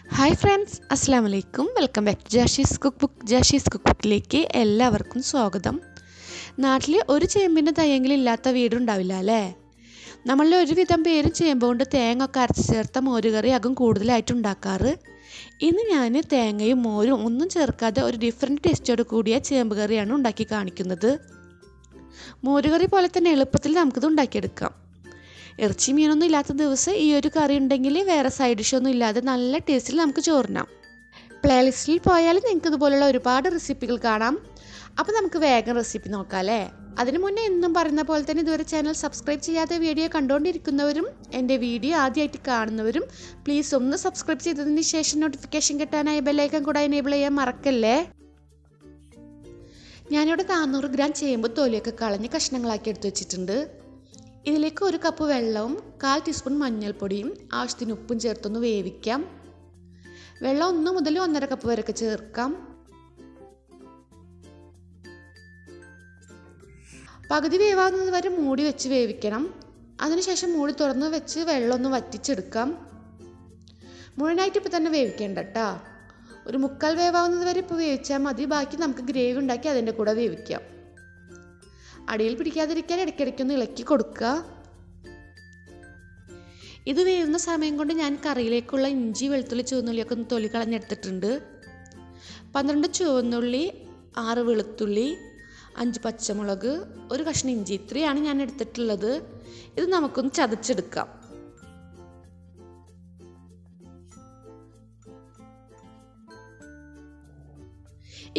Hi friends, അസ്സാം വലൈക്കും. Welcome back to Jashi's cook ബുക്കിലേക്ക് എല്ലാവർക്കും സ്വാഗതം. നാട്ടിൽ ഒരു ചേമ്പിൻ്റെ തയ്യെങ്കിലും ഇല്ലാത്ത വീടുണ്ടാവില്ല അല്ലേ? നമ്മളിൽ ഒരുവിധം പേരും ചേമ്പ് കൊണ്ട് തേങ്ങ ഒക്കെ അരച്ച് ചേർത്ത മോരുകറിയാകും കൂടുതലായിട്ട് ഉണ്ടാക്കാറ്. ഇന്ന് ഞാൻ തേങ്ങയും മോരും ഒന്നും ചേർക്കാതെ ഒരു ഡിഫറെൻറ്റ് ടേസ്റ്റോട് കൂടിയ ചേമ്പ് കറിയാണ് ഉണ്ടാക്കി കാണിക്കുന്നത്. മോരുകറി പോലെ തന്നെ എളുപ്പത്തിൽ നമുക്കിത് ഉണ്ടാക്കിയെടുക്കാം. ഇറച്ചി മീനൊന്നും ഇല്ലാത്ത ദിവസം ഈ ഒരു കറി ഉണ്ടെങ്കിൽ വേറെ സൈഡ് ഡിഷൊന്നും ഇല്ലാതെ നല്ല ടേസ്റ്റിൽ നമുക്ക് ചോറിനാം. പ്ലേലിസ്റ്റിൽ പോയാൽ നിങ്ങൾക്ക് ഇതുപോലുള്ള ഒരുപാട് റെസിപ്പികൾ കാണാം. അപ്പോൾ നമുക്ക് വേഗം റെസിപ്പി നോക്കാം അല്ലേ? അതിനു മുന്നേ എന്നും പറയുന്ന പോലെ തന്നെ ഇതുവരെ ചാനൽ സബ്സ്ക്രൈബ് ചെയ്യാതെ വീഡിയോ കണ്ടുകൊണ്ടിരിക്കുന്നവരും എൻ്റെ വീഡിയോ ആദ്യമായിട്ട് കാണുന്നവരും പ്ലീസ് ഒന്ന് സബ്സ്ക്രൈബ് ചെയ്തതിന് ശേഷം നോട്ടിഫിക്കേഷൻ കിട്ടാനായി ബെല്ലൈക്കൺ കൂടെ എനേബിൾ ചെയ്യാൻ മറക്കല്ലേ. ഞാനിവിടെ 400 ഗ്രാം ചേമ്പ് തൊലിയൊക്കെ കളഞ്ഞ് കഷ്ണങ്ങളാക്കി എടുത്ത് വെച്ചിട്ടുണ്ട്. ഇതിലേക്ക് 1 കപ്പ് വെള്ളവും 1/4 ടീസ്പൂൺ മഞ്ഞൾപ്പൊടിയും ആവശ്യത്തിന് ഉപ്പും ചേർത്തൊന്ന് വേവിക്കാം. വെള്ളം 1 മുതൽ 1.5 കപ്പ് വരെയൊക്കെ ചേർക്കാം. പകുതി വേവാകുന്നത് വരെ മൂടി വെച്ച് വേവിക്കണം. അതിനുശേഷം മൂടി തുറന്ന് വെച്ച് വെള്ളം ഒന്ന് വറ്റിച്ചെടുക്കാം. മുഴുവനായിട്ട് ഇപ്പം തന്നെ വേവിക്കേണ്ട കേട്ടോ. ഒരു 1/4 വേവാകുന്നത് വരെ ഇപ്പോൾ വേവിച്ചാൽ മതി. ബാക്കി നമുക്ക് ഗ്രേവി ഉണ്ടാക്കി അതിൻ്റെ കൂടെ വേവിക്കാം. അടിയിൽ പിടിക്കാതിരിക്കാൻ ഇടയ്ക്കിടയ്ക്കൊന്ന് ഇളക്കി കൊടുക്കുക. ഇത് വേവുന്ന സമയം കൊണ്ട് ഞാൻ കറിയിലേക്കുള്ള ഇഞ്ചി വെളുത്തുള്ളി ചുവന്നുള്ളിയൊക്കെ ഒന്ന് തൊലി കളഞ്ഞെടുത്തിട്ടുണ്ട്. 12 ചുവന്നുള്ളി, 6 വെളുത്തുള്ളി, 5 പച്ചമുളക്, 1 കഷ്ണം ഇഞ്ചി, ഇത്രയാണ് ഞാൻ എടുത്തിട്ടുള്ളത്. ഇത് നമുക്കൊന്ന് ചതച്ചെടുക്കാം.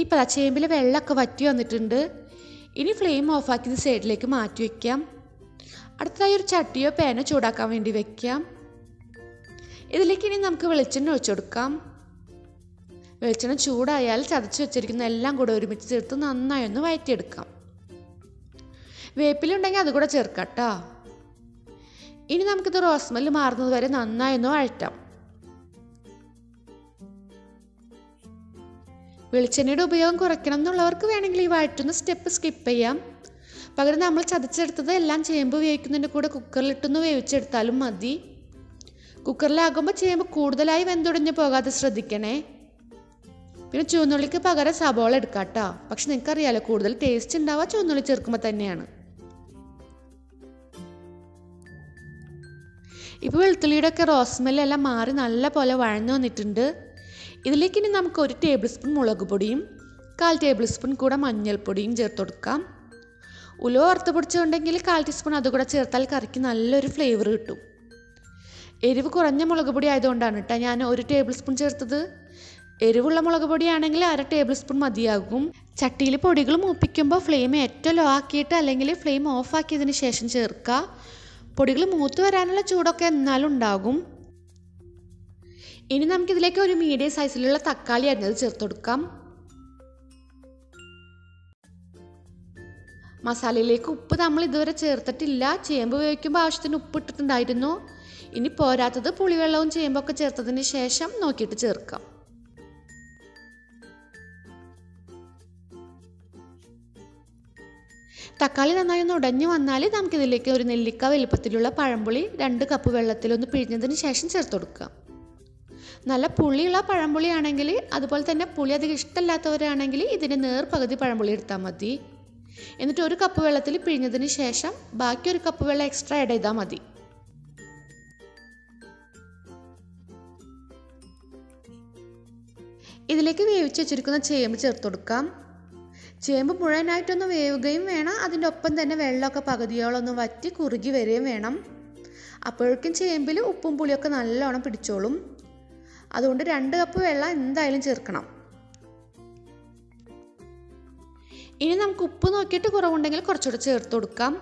ഇപ്പം ചേമ്പിലെ വെള്ളമൊക്കെ വറ്റി വന്നിട്ടുണ്ട്. ഇനി ഫ്ലെയിം ഓഫാക്കി ഇത് സൈഡിലേക്ക് മാറ്റി വയ്ക്കാം. അടുത്തതായി ഒരു ചട്ടിയോ പാനോ ചൂടാക്കാൻ വേണ്ടി വയ്ക്കാം. ഇതിലേക്ക് ഇനി നമുക്ക് വെളിച്ചെണ്ണ ഒഴിച്ചു കൊടുക്കാം. വെളിച്ചെണ്ണ ചൂടായാൽ ചതച്ച് വെച്ചിരിക്കുന്ന എല്ലാം കൂടെ ഒരുമിച്ച് ചേർത്ത് നന്നായി ഒന്ന് വഴറ്റിയെടുക്കാം. വേപ്പിലുണ്ടെങ്കിൽ അതുകൂടെ ചേർക്കാം കേട്ടോ. ഇനി നമുക്കിത് റോസ്മെല്ല് മാറുന്നത് വരെ നന്നായി ഒന്ന് വഴറ്റാം. വെളിച്ചെണ്ണയുടെ ഉപയോഗം കുറയ്ക്കണം എന്നുള്ളവർക്ക് വേണമെങ്കിൽ ഈ വഴറ്റുന്ന സ്റ്റെപ്പ് സ്കിപ്പ് ചെയ്യാം. പകരം നമ്മൾ ചതച്ചെടുത്തത് എല്ലാം ചേമ്പ് വേവിക്കുന്നതിൻ്റെ കൂടെ കുക്കറിലിട്ടൊന്ന് വേവിച്ചെടുത്താലും മതി. കുക്കറിലാകുമ്പോൾ ചേമ്പ് കൂടുതലായി വെന്തുടഞ്ഞ് പോകാതെ ശ്രദ്ധിക്കണേ. പിന്നെ ചുവന്നുള്ളിക്ക് പകരം സബോള എടുക്കാം കേട്ടോ. പക്ഷെ നിങ്ങൾക്കറിയാലോ, കൂടുതൽ ടേസ്റ്റ് ഉണ്ടാവുക ചുവന്നുള്ളി ചേർക്കുമ്പോൾ തന്നെയാണ്. ഇപ്പോൾ വെളുത്തുള്ളിയുടെ ഒക്കെ റോസ്മെല്ലെല്ലാം മാറി നല്ല പോലെ വഴന്നു വന്നിട്ടുണ്ട്. ഇതിലേക്ക് ഇനി നമുക്ക് 1 ടേബിൾ സ്പൂൺ മുളക് പൊടിയും 1/4 ടേബിൾ സ്പൂൺ കൂടെ മഞ്ഞൾപ്പൊടിയും ചേർത്ത് കൊടുക്കാം. ഉലുവ വറുത്ത് പൊടിച്ചുണ്ടെങ്കിൽ 1/4 ടീസ്പൂൺ അതുകൂടെ ചേർത്താൽ കറിക്ക് നല്ലൊരു ഫ്ലേവർ കിട്ടും. എരിവ് കുറഞ്ഞ മുളക് പൊടി ആയതുകൊണ്ടാണ് കേട്ടോ ഞാൻ 1 ടേബിൾ സ്പൂൺ ചേർത്തത്. എരിവുള്ള മുളക് പൊടിയാണെങ്കിൽ 1/2 ടേബിൾ സ്പൂൺ മതിയാകും. ചട്ടിയിൽ പൊടികൾ മൂപ്പിക്കുമ്പോൾ ഫ്ലെയിം ഏറ്റവും ലോ ആക്കിയിട്ട് അല്ലെങ്കിൽ ഫ്ലെയിം ഓഫ് ആക്കിയതിന് ശേഷം ചേർക്കുക. പൊടികൾ മൂത്ത് വരാനുള്ള ചൂടൊക്കെ എന്നാലും ഉണ്ടാകും. ഇനി നമുക്കിതിലേക്ക് ഒരു മീഡിയം സൈസിലുള്ള തക്കാളി അരിഞ്ഞത് ചേർത്ത് കൊടുക്കാം. മസാലയിലേക്ക് ഉപ്പ് നമ്മൾ ഇതുവരെ ചേർത്തിട്ടില്ല. ചേമ്പ് വേവിക്കുമ്പോൾ ആവശ്യത്തിന് ഉപ്പ് ഇട്ടിട്ടുണ്ടായിരുന്നു. ഇനി പോരാത്തത് പുളിവെള്ളവും ചേമ്പൊക്കെ ചേർത്തതിന് ശേഷം നോക്കിയിട്ട് ചേർക്കാം. തക്കാളി നന്നായി ഒന്ന് ഉടഞ്ഞു വന്നാൽ നമുക്കിതിലേക്ക് ഒരു നെല്ലിക്ക വലുപ്പത്തിലുള്ള പഴംപുളി 2 കപ്പ് വെള്ളത്തിലൊന്ന് പിഴിഞ്ഞതിന് ശേഷം ചേർത്ത് കൊടുക്കാം. നല്ല പുളിയുള്ള പഴംപുളി ആണെങ്കിൽ, അതുപോലെ തന്നെ പുളി അധികം ഇഷ്ടമില്ലാത്തവരാണെങ്കിൽ ഇതിൻ്റെ നേർപകുതി പഴംപുളി എടുത്താൽ മതി. എന്നിട്ട് 1 കപ്പ് വെള്ളത്തിൽ പിഴിഞ്ഞതിന് ശേഷം ബാക്കി 1 കപ്പ് വെള്ളം എക്സ്ട്രാ ആഡ് ചെയ്താൽ മതി. ഇതിലേക്ക് വേവിച്ച് വെച്ചിരിക്കുന്ന ചേമ്പ് ചേർത്ത് കൊടുക്കാം. ചേമ്പ് മുഴുവനായിട്ടൊന്ന് വേവുകയും വേണം. അതിൻ്റെ ഒപ്പം തന്നെ വെള്ളമൊക്കെ പകുതിയോളൊന്ന് വറ്റി കുറുകി വരികയും വേണം. അപ്പോഴേക്കും ചേമ്പിൽ ഉപ്പും പുളിയൊക്കെ നല്ലോണം പിടിച്ചോളും. അതുകൊണ്ട് 2 കപ്പ് വെള്ളം എന്തായാലും ചേർക്കണം. ഇനി നമുക്ക് ഉപ്പ് നോക്കിയിട്ട് കുറവുണ്ടെങ്കിൽ കുറച്ചുകൂടെ ചേർത്ത് കൊടുക്കാം.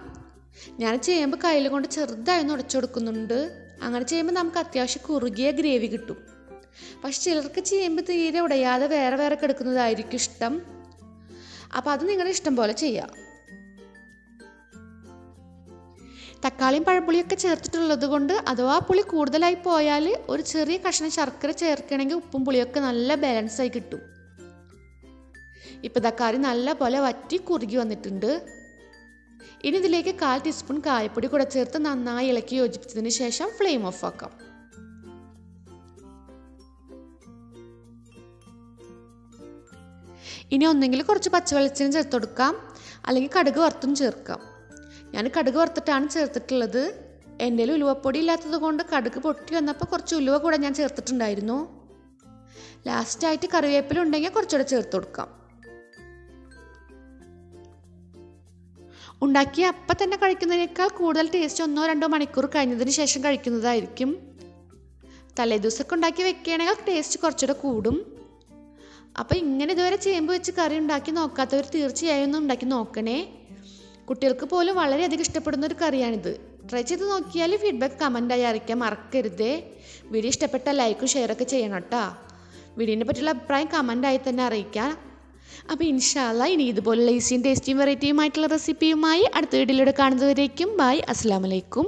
ഞാൻ ചേമ്പ് കയ്യിൽ കൊണ്ട് ചെറുതായി ഒന്ന് ഉടച്ചു കൊടുക്കുന്നുണ്ട്. അങ്ങനെ ചെയ്യുമ്പോൾ നമുക്ക് അത്യാവശ്യം കുറുകിയ ഗ്രേവി കിട്ടും. പക്ഷെ ചിലർക്ക് ചേമ്പ് തീരെ ഉടയാതെ വേറെ വേറെ കിടക്കുന്നതായിരിക്കും ഇഷ്ടം. അപ്പോൾ അത് നിങ്ങളുടെ ഇഷ്ടം പോലെ ചെയ്യാം. തക്കാളിയും പഴപ്പുളിയൊക്കെ ചേർത്തിട്ടുള്ളത് കൊണ്ട് അഥവാ പുളി കൂടുതലായി പോയാൽ ഒരു ചെറിയ കഷ്ണം ശർക്കര ചേർക്കണമെങ്കിൽ ഉപ്പും പുളിയൊക്കെ നല്ല ബാലൻസായി കിട്ടും. ഇപ്പം തക്കാളി നല്ല പോലെ വറ്റി കുറുകി വന്നിട്ടുണ്ട്. ഇനി ഇതിലേക്ക് 1/4 ടീസ്പൂൺ കായപ്പൊടി കൂടെ ചേർത്ത് നന്നായി ഇളക്കി യോജിപ്പിച്ചതിന് ശേഷം ഫ്ലെയിം ഓഫ് ആക്കാം. ഇനി ഒന്നെങ്കിൽ കുറച്ച് പച്ചവെളിച്ചെണ്ണ ചേർത്ത് കൊടുക്കാം, അല്ലെങ്കിൽ കടുക് വറുത്തും ചേർക്കാം. ഞാൻ കടുക് വറുത്തിട്ടാണ് ചേർത്തിട്ടുള്ളത്. എൻ്റെ ഉലുവപ്പൊടി ഇല്ലാത്തത് കൊണ്ട് കടുക് പൊട്ടി വന്നപ്പോൾ കുറച്ച് ഉലുവ കൂടെ ഞാൻ ചേർത്തിട്ടുണ്ടായിരുന്നു. ലാസ്റ്റായിട്ട് കറിവേപ്പില ഉണ്ടെങ്കിൽ കുറച്ചുകൂടെ ചേർത്ത് കൊടുക്കാം. ഉണ്ടാക്കി അപ്പം തന്നെ കഴിക്കുന്നതിനേക്കാൾ കൂടുതൽ ടേസ്റ്റ് 1-2 മണിക്കൂർ കഴിഞ്ഞതിന് ശേഷം കഴിക്കുന്നതായിരിക്കും. തലേദിവസമൊക്കെ ഉണ്ടാക്കി വെക്കുകയാണെങ്കിൽ ടേസ്റ്റ് കുറച്ചുകൂടെ കൂടും. അപ്പോൾ ഇങ്ങനെ ഇതുവരെ ചേമ്പ് വെച്ച് കറി ഉണ്ടാക്കി നോക്കാത്തവർ തീർച്ചയായും ഒന്ന് ഉണ്ടാക്കി നോക്കണേ. കുട്ടികൾക്ക് പോലും വളരെയധികം ഇഷ്ടപ്പെടുന്ന ഒരു കറിയാണിത്. ട്രൈ ചെയ്ത് നോക്കിയാൽ ഫീഡ്ബാക്ക് കമൻറ്റായി അറിയിക്കാൻ മറക്കരുതേ. വീഡിയോ ഇഷ്ടപ്പെട്ട ലൈക്കും ഷെയറൊക്കെ ചെയ്യണം കേട്ടോ. വീഡിയോനെ പറ്റിയുള്ള അഭിപ്രായം കമൻറ്റായി തന്നെ അറിയിക്കാം. അപ്പോൾ ഇൻഷാ അല്ലാഹ് ഇനി ഇതുപോലുള്ള ഈസിയും ടേസ്റ്റിയും വെറൈറ്റിയുമായിട്ടുള്ള റെസിപ്പിയുമായി അടുത്ത വീഡിയോയിലൂടെ കാണുന്നതുവരേക്കും ബൈ. അസ്സലാമു അലൈക്കും.